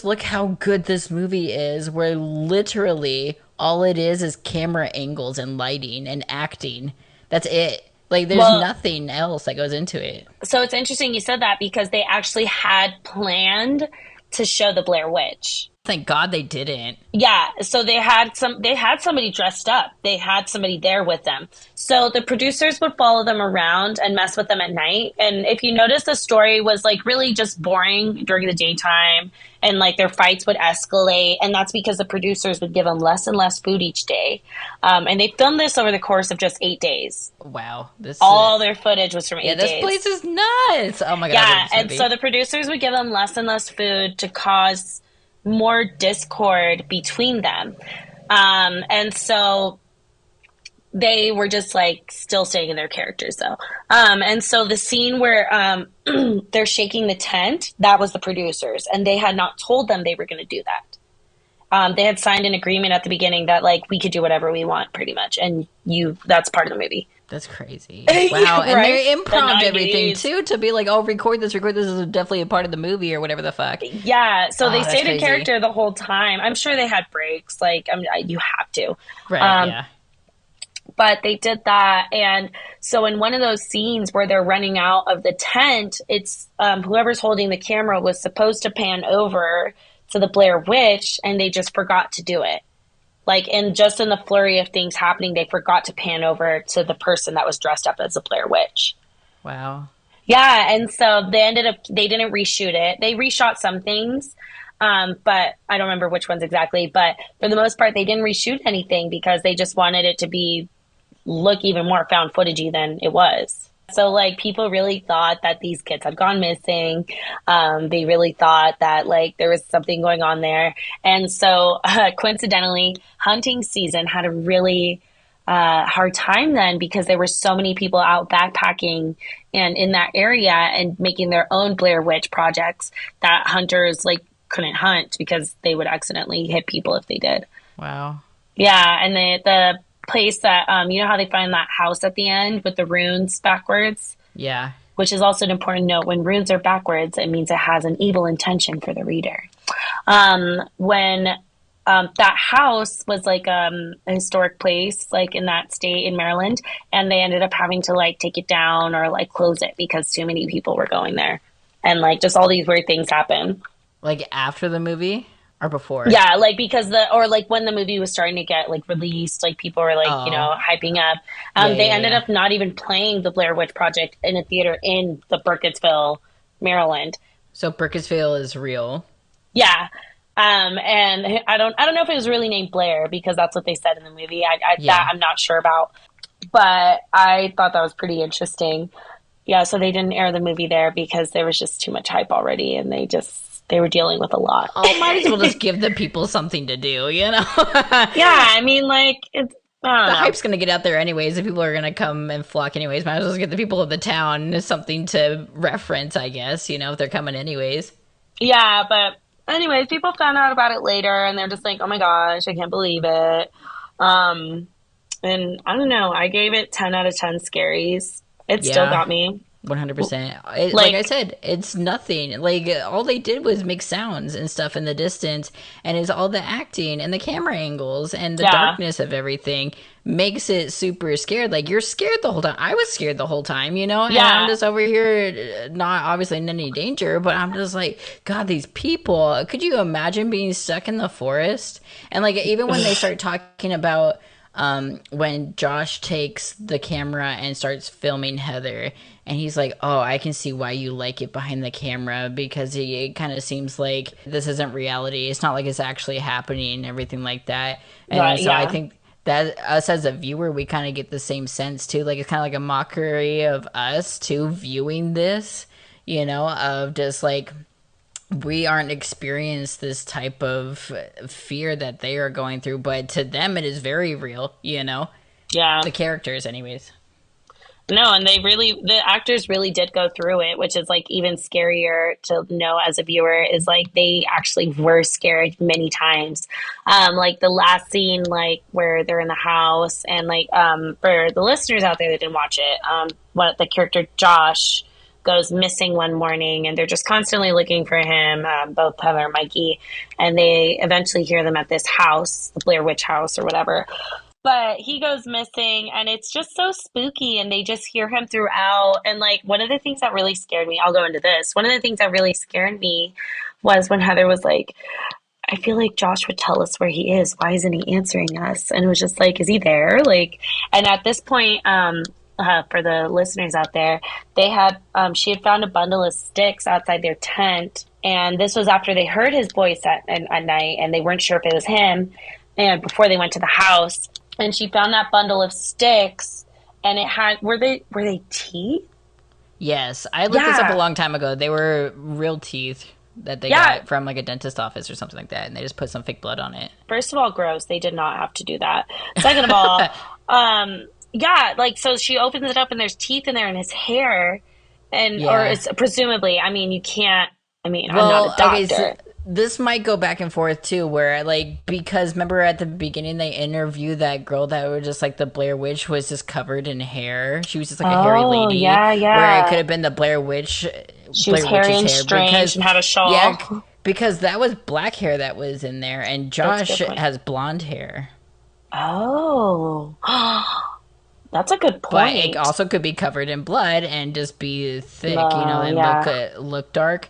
look how good this movie is where literally all it is camera angles and lighting and acting. That's it. Like there's Well, nothing else that goes into it. so it's interesting you said that because they actually had planned to show the Blair Witch. Thank God they didn't. Yeah, so they had somebody dressed up. They had somebody there with them. So the producers would follow them around and mess with them at night. And if you notice, the story was like really just boring during the daytime, and like their fights would escalate, and that's because the producers would give them less and less food each day. And they filmed this over the course of just 8 days. Wow. This All their footage was from yeah, eight this days. place is nuts. Oh my God, I love Yeah, this and so movie. the producers would give them less and less food to cause more discord between them. And so they were just like still staying in their characters though. And so the scene where they're shaking the tent, that was the producers, and they had not told them they were going to do that. They had signed an agreement at the beginning that like we could do whatever we want pretty much, and that's part of the movie. That's crazy. Wow. And Right, they the improved everything 90s. too to be like, oh, record this is definitely a part of the movie or whatever the fuck. Yeah, so they Oh, that's stayed in crazy. character the whole time. I'm sure they had breaks, like you have to. Right, Um, yeah. but they did that, and so in one of those scenes where they're running out of the tent, it's whoever's holding the camera was supposed to pan over to the Blair Witch, and they just forgot to do it. Like, and just in the flurry of things happening, they forgot to pan over to the person that was dressed up as a Blair Witch. Wow. Yeah, and so they didn't reshoot it. They reshot some things, but I don't remember which ones exactly. But for the most part, they didn't reshoot anything because they just wanted it to look even more found footagey than it was. So like people really thought that these kids had gone missing. They really thought that like there was something going on there. And so coincidentally, hunting season had a really hard time then because there were so many people out backpacking and in that area and making their own Blair Witch projects that hunters like couldn't hunt because they would accidentally hit people if they did. Wow. Yeah, and the place that you know how they find that house at the end with the runes backwards, Yeah. which is also an important note. When runes are backwards, it means it has an evil intention for the reader. When that house was like a historic place, like in that state in Maryland, and they ended up having to like take it down or like close it because too many people were going there, and like just all these weird things happen. Like after the movie or before? Yeah, like because or like when the movie was starting to get like released, like people were like, Oh. hyping up. Yeah, They yeah, ended yeah. up not even playing the Blair Witch Project in a theater in the Burkittsville, Maryland. So Burkittsville is real. Yeah. And I don't know if it was really named Blair because that's what they said in the movie. That Yeah. I'm not sure about, but I thought that was pretty interesting. Yeah, so they didn't air the movie there because there was just too much hype already, and they were dealing with a lot. Oh, might as well just give the people something to do, you know? Yeah, I mean, like it's I The don't know. hype's gonna get out there anyways. The people are gonna come and flock anyways. Might as well just get the people of the town something to reference, I guess, if they're coming anyways. Yeah, but anyways, people found out about it later, and they're just like, "Oh my gosh, I can't believe it." Um, And I don't know, I gave it 10 out of 10 scaries. It still Yeah, got me. 100%. Like I Like, said, it's nothing. Like all they did was make sounds and stuff in the distance, and it's all the acting and the camera angles and the yeah, darkness of everything makes it super scared. Like you're scared the whole time. I was scared the whole time, you know, and I'm yeah. just over here, not obviously in any danger, but I'm just like, God, these people. Could you imagine being stuck in the forest? And like even when they start talking about when Josh takes the camera and starts filming Heather, and he's like, "Oh, I can see why you like it behind the camera because it kind of seems like this isn't reality. It's not like it's actually happening, and everything like that." And Right, so I yeah. think that us as a viewer, we kind of get the same sense too. Like it's kind of like a mockery of us too viewing this, you know, of just like we aren't experienced this type of fear that they are going through, but to them it is very real, you know, Yeah. the characters anyways. No, and the actors really did go through it, which is like even scarier to know as a viewer is like they actually were scared many times. Like the last scene, like where they're in the house and like, for the listeners out there that didn't watch it, what the character Josh goes missing one morning and they're just constantly looking for him, both Heather and Mikey, and they eventually hear them at this house, the Blair Witch house or whatever, but he goes missing and it's just so spooky and they just hear him throughout. And like one of the things that really scared me, I'll go into this, one of the things that really scared me was when Heather was like, I feel like Josh would tell us where he is, why isn't he answering us? And it was just like, is he there? Like, and at this point, for the listeners out there, they had she had found a bundle of sticks outside their tent, and this was after they heard his voice at night and they weren't sure if it was him, and before they went to the house, and she found that bundle of sticks, and it had, were they teeth? Yes, I looked this up a Yeah, long time ago. They were real teeth that they yeah. got from like a dentist office or something like that, and they just put some fake blood on it. First of all, gross. They did not have to do that. Second of all, yeah, like so she opens it up and there's teeth in there and his hair, and or Yeah. it's presumably. I mean, you can't. I mean, I'm not a Well, okay, so doctor. this might go back and forth too, where like because remember at the beginning they interviewed that girl that was just like the Blair Witch was just covered in hair. She was just like a hairy Oh lady, yeah, where it could yeah. have been the She was Blair hairy Witch's and hair strange because and had a yeah, shawl. because that was black hair that was in there, and That's a Josh good point. has blonde hair. Oh, that's a good But it point. also could be covered in blood and just be thick, you know, and Yeah, look dark.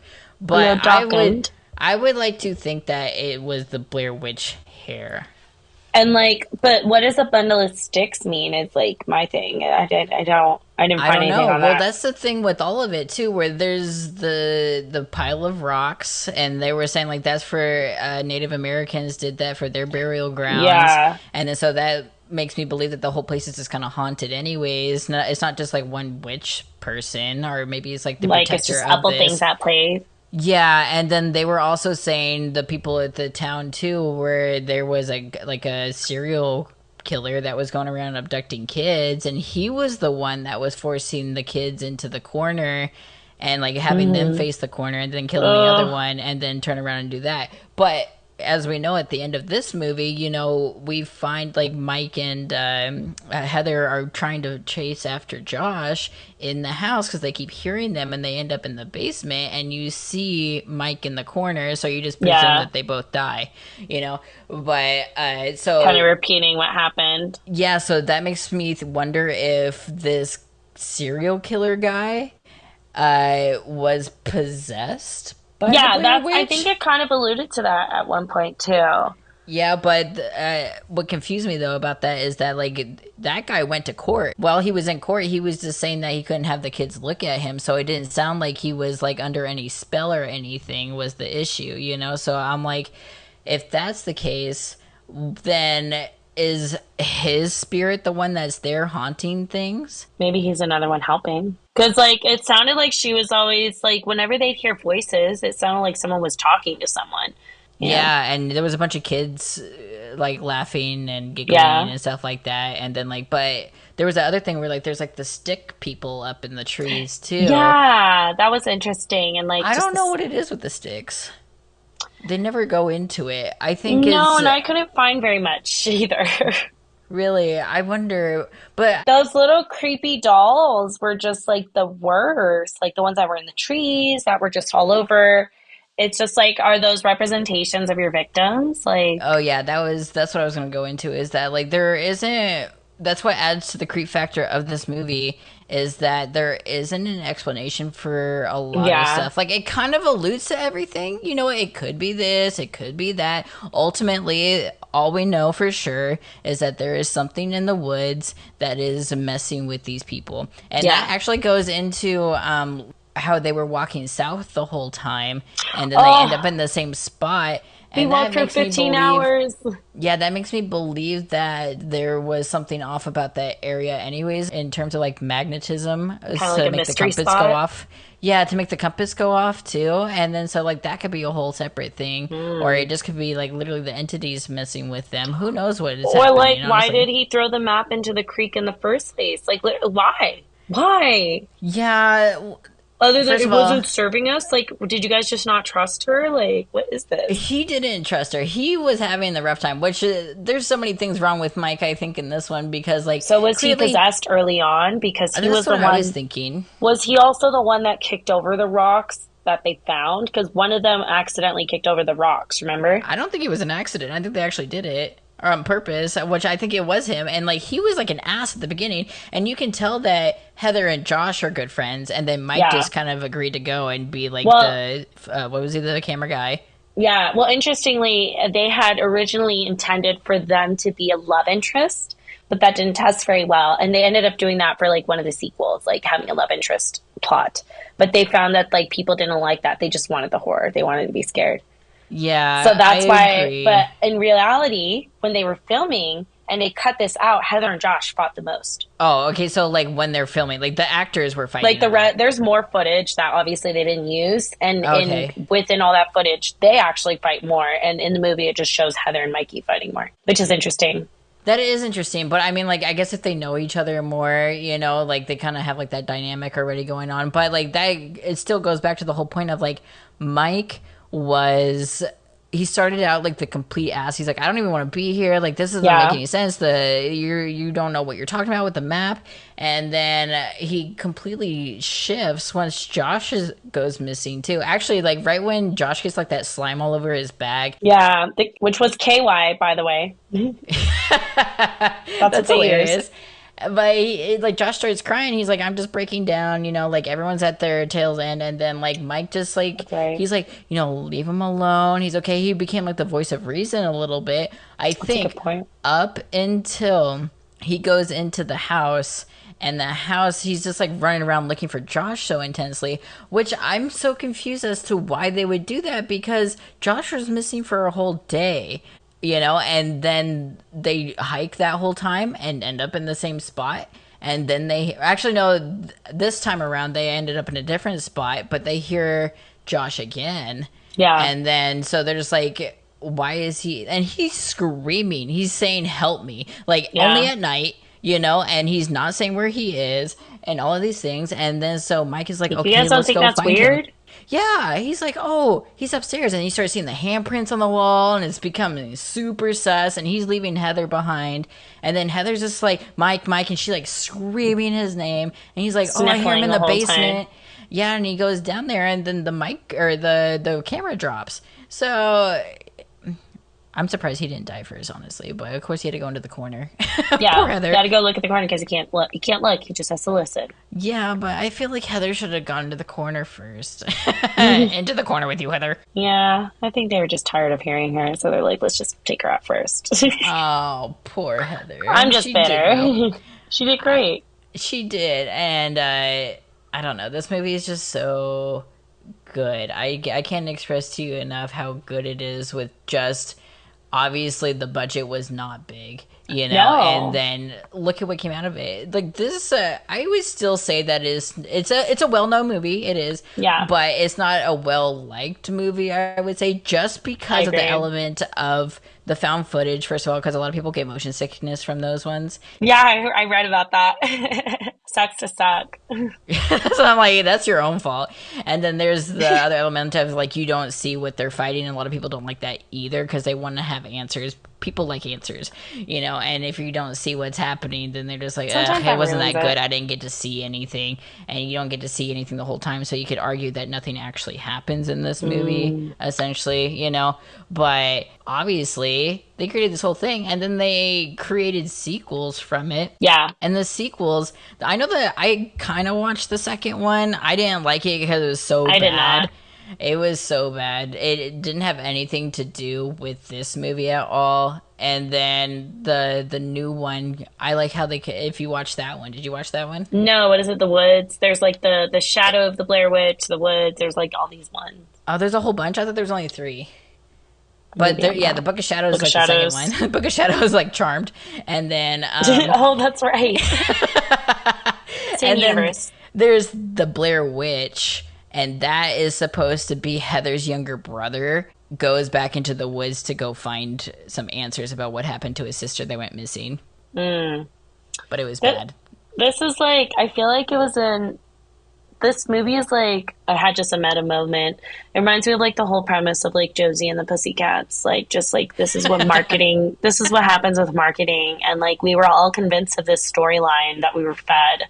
a little But darkened. I would like to think that it was the Blair Witch hair. And like, but what does a bundle of sticks mean? Is like my thing. I didn't I find don't anything know. on Well, that. that's the thing with all of it too, where there's the pile of rocks, and they were saying like that's for Native Americans did that for their burial grounds, Yeah, and then so that makes me believe that the whole place is just kind of haunted anyways. It's not just like one witch person, or maybe it's like the like it's protector just a of couple things this. at play. Yeah, and then they were also saying the people at the town too, where there was a serial killer that was going around abducting kids, and he was the one that was forcing the kids into the corner and like having them Mm-hmm. face the corner and then killing the other Ugh. one and then turn around and do that. But as we know at the end of this movie, you know, we find like Mike and Heather are trying to chase after Josh in the house because they keep hearing them and they end up in the basement and you see Mike in the corner, so you just presume Yeah, that they both die, you know. But kind of so repeating what happened. yeah, so that makes me wonder if this serial killer guy was possessed by the Yeah, Blair I think Witch. it kind of alluded to that at one point too. Yeah, but what confused me though about that is that like that guy went to court. While he was in court, he was just saying that he couldn't have the kids look at him, so it didn't sound like he was like under any spell or anything was the issue, you know? So I'm like, if that's the case, then is his spirit the one that's there haunting things? Maybe he's another one helping. Because like it sounded like she was always like whenever they'd hear voices, it sounded like someone was talking to someone. You know? Yeah, and there was a bunch of kids like laughing and giggling Yeah. and stuff like that. And then like, but there was the other thing where like there's like the stick people up in the trees too. Yeah, that was interesting and like I just don't know this. what it is with the sticks. They never go into it. I think No, it's and I couldn't find very much either. Really, I wonder, but Those little creepy dolls were just like the worst, like the ones that were in the trees that were just all over. It's just like, are those representations of your victims? oh Like, yeah, that's what I was gonna go into is that like there isn't that's what adds to the creep factor of this movie is that there isn't an explanation for a lot of yeah, stuff. Like it kind of alludes to everything. You know, it could be this, it could be that. Ultimately, all we know for sure is that there is something in the woods that is messing with these people. And that yeah. actually goes into how they were walking south the whole time and then they end up Oh, in the same spot we and that walked for makes me 15 believe hours. yeah, that makes me believe that there was something off about that area, anyways, in terms of like magnetism Kind of like to a make the mystery compass go spot. off. Yeah, to make the compass go off too. And then so like that could be a whole separate thing, or Hmm. it just could be like literally the entities messing with them. Who knows what is Or like, happening, why did honestly. he throw the map into the creek in the first place? Like, why? Why? Yeah, Other than first it of all, wasn't serving us? Like, did you guys just not trust her? Like, what is this? he didn't trust her. He was having the rough time, which there's so many things wrong with Mike, I think, in this one because like So was he clearly possessed early on because he that's was what the I was one? thinking. Was he also the one that kicked over the rocks that they found? Because one of them accidentally kicked over the rocks, remember? I don't think it was an accident. I think they actually did it or on purpose, which I think it was him. And like he was like an ass at the beginning, and you can tell that Heather and Josh are good friends, and then Mike Yeah. just kind of agreed to go and be like Well, the what was he, the camera guy? yeah. Well, interestingly, they had originally intended for them to be a love interest, but that didn't test very well. And they ended up doing that for like one of the sequels, like having a love interest plot. But they found that like people didn't like that. They just wanted the horror. They wanted to be scared. So Yeah, I that's why, agree. but in reality, when they were filming and they cut this out, Heather and Josh fought the most. Oh, okay. So like when they're filming, like the actors were Like fighting a lot. there's more footage that obviously they didn't use, and in Okay. within all that footage, they actually fight more. And in the movie, it just shows Heather and Mikey fighting more, which is interesting. That is interesting, but I mean, like, I guess if they know each other more, you know, like they kind of have like that dynamic already going on. But like that, it still goes back to the whole point of like Mike was he started out like the complete ass. He's like, I don't even want to be here. Like this doesn't make Yeah, any sense. You don't know what you're talking about with the map. And then he completely shifts once goes missing too. Actually, like right when Josh gets like that slime all over his bag, yeah, which was KY, by the way. That's what that's they used. hilarious. But like Josh starts crying. He's like, "I'm just breaking down," you know, like everyone's at their tail's end. And then like Mike just like That's right. he's like, you know, leave him alone. He's okay. He became like the voice of reason a little bit. I That's a good think point. up until he goes into the house. And the house, he's just like running around looking for Josh so intensely, which I'm so confused as to why they would do that because Josh was missing for a whole day, you know, and then they hike that whole time and end up in the same spot. And then they actually no, this time around they ended up in a different spot, but they hear Josh again. Yeah, And then so they're just like, why is he? And he's screaming. He's saying, "Help me!" Like only yeah. at night, you know. And he's not saying where he is, and all of these things. And then so Mike is like, You "Okay, guys don't let's think go that's find him." weird? Yeah, he's like, "Oh, he's upstairs," and he starts seeing the handprints on the wall, and it's becoming super sus. And he's leaving Heather behind, and then Heather's just like, "Mike, Mike," and she like screaming his name, and he's like, "Oh, I hear him Sniffling in the the whole time. basement." Yeah, and he goes down there, and then the mic or the camera drops. So I'm surprised he didn't die first, honestly. But of course, he had to go into the corner. Poor Yeah, Heather. got to go look at the corner because he can't look. He can't look. He just has to listen. Yeah, but I feel like Heather should have gone to the corner first. Into the corner with you, Heather. Yeah, I think they were just tired of hearing her, so they're like, let's just take her out first. Oh, poor I'm Heather. just She did well. bitter. She did great. She did, and I don't know. This movie is just so good. I can't express to you enough how good it is with just obviously the budget was not big, you know, and No. then look at what came out of it. Like this I would still say that it's a well-known movie, it is, Yeah, but it's not a well-liked movie, I would say, just I because of the agree. element of the found footage, first of all, because a lot of people get motion sickness from those ones. Yeah, I read about that. Sucks to suck. So I'm like, that's your own fault. And then there's the other element of like you don't see what they're fighting, and a lot of people don't like that either because they want to have answers people like answers, and if you don't see what's happening, then they're just like, Sometimes it that wasn't ruins that good. it. I didn't get to see anything. And you don't get to see anything the whole time. So you could argue that nothing actually happens in this movie, Mm, essentially, But obviously, they created this whole thing and then they created sequels from it. yeah, And the sequels, I know that I kind of watched the second one. I didn't like it because it was so I did not. bad. It was so bad. It didn't have anything to do with this movie at all. And then the new one, I like how if you watch that one, did you watch that one? No, what is it? The Woods. There's like the Shadow of the Blair Witch, the Woods. There's like all these ones. Oh, there's a whole bunch. I thought there was only three. But Maybe I'm the wrong. Book of Shadows Book is of like the second Shadows. one. The Book of Shadows is like Charmed, and then Oh, that's right. Same and then universe. there's the Blair Witch, and that is supposed to be Heather's younger brother goes back into the woods to go find some answers about what happened to his sister that went missing. Mm. But it was Th- bad. This is like I feel like it was in this movie is like I had just a meta moment. It reminds me of like the whole premise of like Josie and the Pussycats. Like just like this is what marketing this is what happens with marketing and like we were all convinced of this storyline that we were fed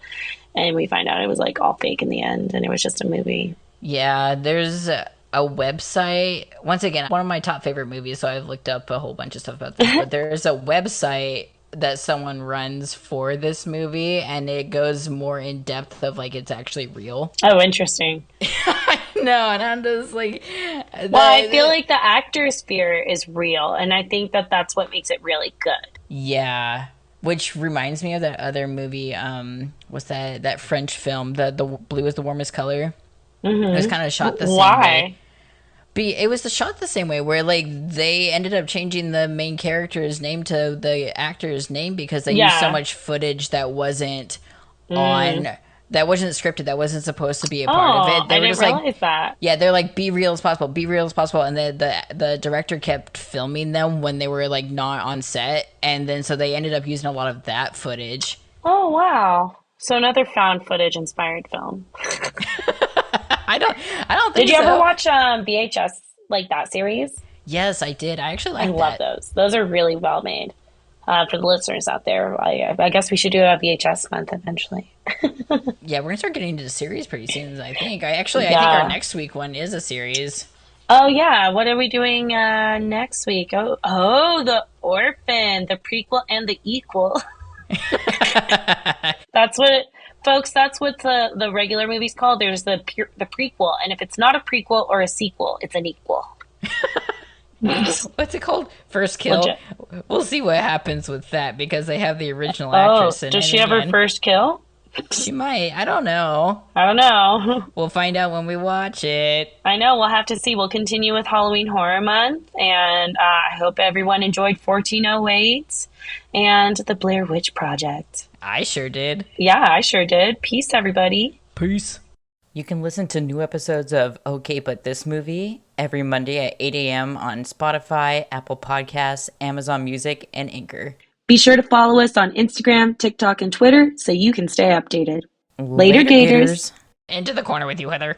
and we find out it was like all fake in the end and it was just a movie. Yeah, there's a website. Once again, one of my top favorite movies, so I've looked up a whole bunch of stuff about this, but there's a website that someone runs for this movie and it goes more in depth of like it's actually real. Oh, interesting. No, and I'm just like Well, I feel like the actor sphere is real and I think that that's what makes it really good. yeah, which reminds me of that other movie, what's that French film, the blue is the warmest color. It was kind of shot the same way. Why? It was shot the same way, where like they ended up changing the main character's name to the actor's name because they used so Yeah. much footage that wasn't Mm. on, that wasn't scripted, that wasn't supposed to be a part of Oh, it. They I were didn't just like, realize that. yeah, they're like, be real as possible, be real as possible, and the director kept filming them when they were like not on set, and then so they ended up using a lot of that footage. Oh, wow. So another found footage inspired film. I don't, I don't Did think you ever so. watch VHS like that series? Yes, I did. I actually I like love that. those. Those are really well made. For the listeners out there, I guess we should do a VHS month eventually. Yeah, we're gonna start getting into the series pretty soon. I think our Yeah. next week one is a series. Oh yeah. What are we doing next week? The Orphan, the prequel and the equal. That's what folks. That's what the regular movie's called. There's the prequel, and if it's not a prequel or a sequel, it's an equal. What's it called? First Kill. Legit. We'll see what happens with that because they have the original Oh, actress in does it she have her again. first kill? She might. I don't know. I don't know. We'll find out when we watch it. I know. We'll have to see. We'll continue with Halloween Horror Month, and I hope everyone enjoyed 1408 and the Blair Witch Project. I sure did. Yeah, I sure did. Peace, everybody. Peace. You can listen to new episodes of Okay But This Movie every Monday at 8 a.m. on Spotify, Apple Podcasts, Amazon Music, and Anchor. Be sure to follow us on Instagram, TikTok, and Twitter so you can stay updated. Later, Later, Gators. Gators. Into the corner with you, Heather.